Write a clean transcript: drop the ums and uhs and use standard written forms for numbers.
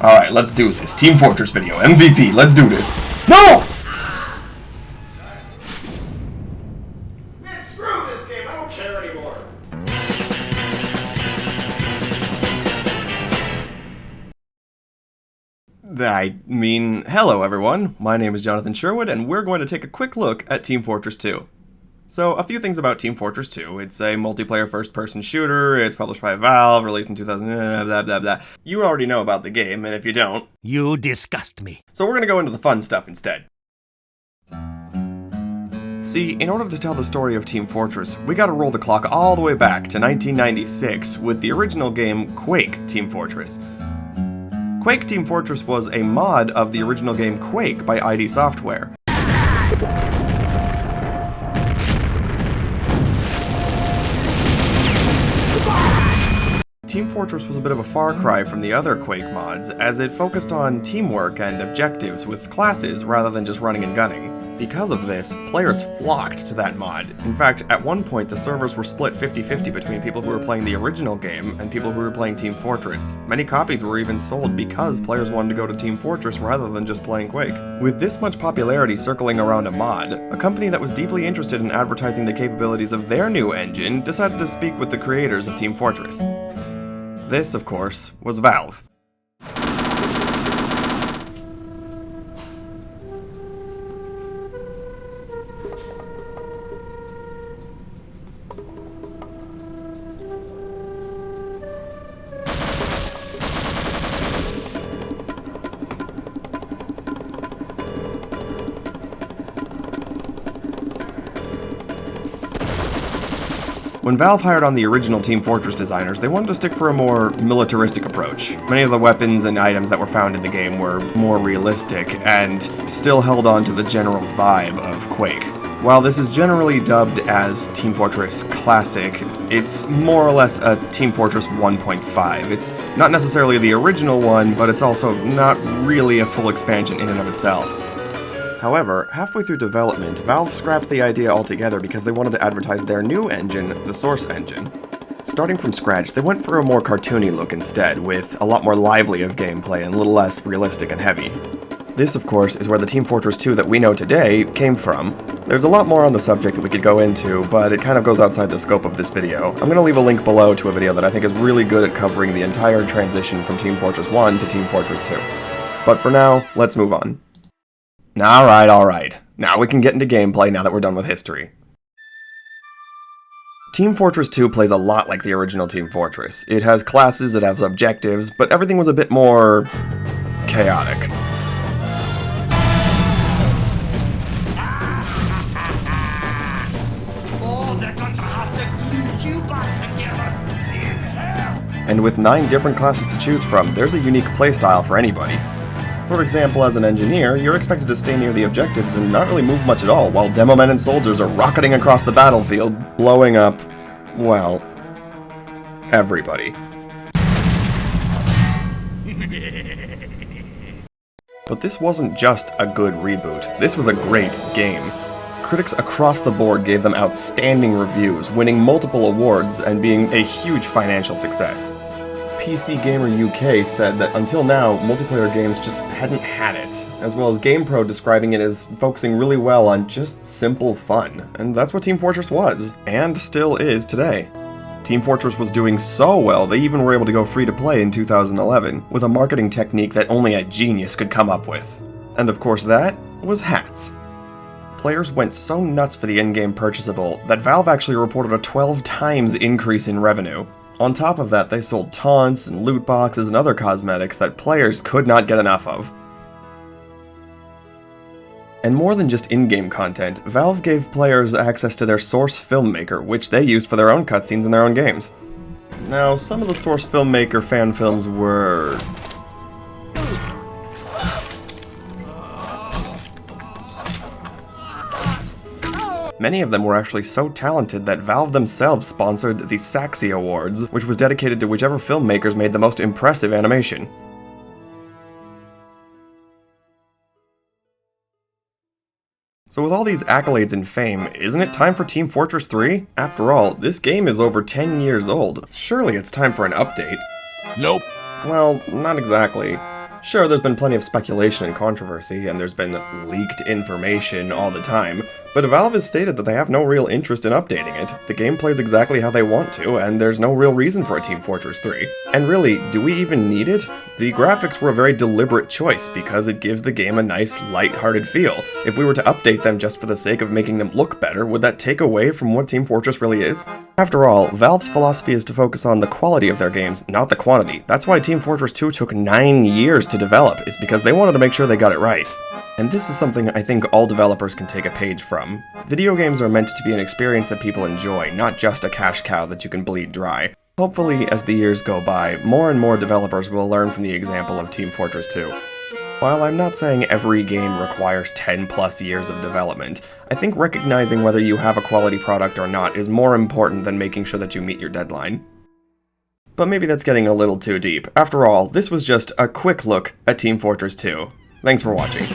Alright, let's do this. Team Fortress video. MVP, let's do this. No! Man, screw this game. I don't care anymore. Hello everyone. My name is Jonathan Sherwood, and we're going to take a quick look at Team Fortress 2. So, a few things about Team Fortress 2. It's a multiplayer first-person shooter, it's published by Valve, released in 2000, blah blah blah. You already know about the game, and if you don't... You disgust me. So we're gonna go into the fun stuff instead. See, in order to tell the story of Team Fortress, we gotta roll the clock all the way back to 1996 with the original game Quake Team Fortress. Quake Team Fortress was a mod of the original game Quake by ID Software. Team Fortress was a bit of a far cry from the other Quake mods, as it focused on teamwork and objectives with classes rather than just running and gunning. Because of this, players flocked to that mod. In fact, at one point the servers were split 50-50 between people who were playing the original game and people who were playing Team Fortress. Many copies were even sold because players wanted to go to Team Fortress rather than just playing Quake. With this much popularity circling around a mod, a company that was deeply interested in advertising the capabilities of their new engine decided to speak with the creators of Team Fortress. This, of course, was Valve. When Valve hired on the original Team Fortress designers, they wanted to stick for a more militaristic approach. Many of the weapons and items that were found in the game were more realistic, and still held on to the general vibe of Quake. While this is generally dubbed as Team Fortress Classic, it's more or less a Team Fortress 1.5. It's not necessarily the original one, but it's also not really a full expansion in and of itself. However, halfway through development, Valve scrapped the idea altogether because they wanted to advertise their new engine, the Source engine. Starting from scratch, they went for a more cartoony look instead, with a lot more lively of gameplay and a little less realistic and heavy. This, of course, is where the Team Fortress 2 that we know today came from. There's a lot more on the subject that we could go into, but it kind of goes outside the scope of this video. I'm going to leave a link below to a video that I think is really good at covering the entire transition from Team Fortress 1 to Team Fortress 2. But for now, let's move on. Alright. Now we can get into gameplay now that we're done with history. Team Fortress 2 plays a lot like the original Team Fortress. It has classes, it has objectives, but everything was a bit more... chaotic. And with 9 different classes to choose from, there's a unique playstyle for anybody. For example, as an engineer, you're expected to stay near the objectives and not really move much at all, while demo men and soldiers are rocketing across the battlefield, blowing up, well, everybody. But this wasn't just a good reboot, this was a great game. Critics across the board gave them outstanding reviews, winning multiple awards and being a huge financial success. PC Gamer UK said that until now, multiplayer games just hadn't had it, as well as GamePro describing it as focusing really well on just simple fun, and that's what Team Fortress was, and still is today. Team Fortress was doing so well, they even were able to go free to play in 2011, with a marketing technique that only a genius could come up with. And of course that was hats. Players went so nuts for the in-game purchasable that Valve actually reported a 12 times increase in revenue. On top of that, they sold taunts and loot boxes and other cosmetics that players could not get enough of. And more than just in-game content, Valve gave players access to their Source Filmmaker, which they used for their own cutscenes in their own games. Now, some of the Source Filmmaker fan films were... Many of them were actually so talented that Valve themselves sponsored the Saxy Awards, which was dedicated to whichever filmmakers made the most impressive animation. So with all these accolades and fame, isn't it time for Team Fortress 3? After all, this game is over 10 years old. Surely it's time for an update. Nope. Well, not exactly. Sure, there's been plenty of speculation and controversy, and there's been leaked information all the time, but Valve has stated that they have no real interest in updating it. The game plays exactly how they want to, and there's no real reason for a Team Fortress 3. And really, do we even need it? The graphics were a very deliberate choice because it gives the game a nice, light-hearted feel. If we were to update them just for the sake of making them look better, would that take away from what Team Fortress really is? After all, Valve's philosophy is to focus on the quality of their games, not the quantity. That's why Team Fortress 2 took 9 years to develop, is because they wanted to make sure they got it right. And this is something I think all developers can take a page from. Video games are meant to be an experience that people enjoy, not just a cash cow that you can bleed dry. Hopefully, as the years go by, more and more developers will learn from the example of Team Fortress 2. While I'm not saying every game requires 10+ years of development, I think recognizing whether you have a quality product or not is more important than making sure that you meet your deadline. But maybe that's getting a little too deep. After all, this was just a quick look at Team Fortress 2. Thanks for watching.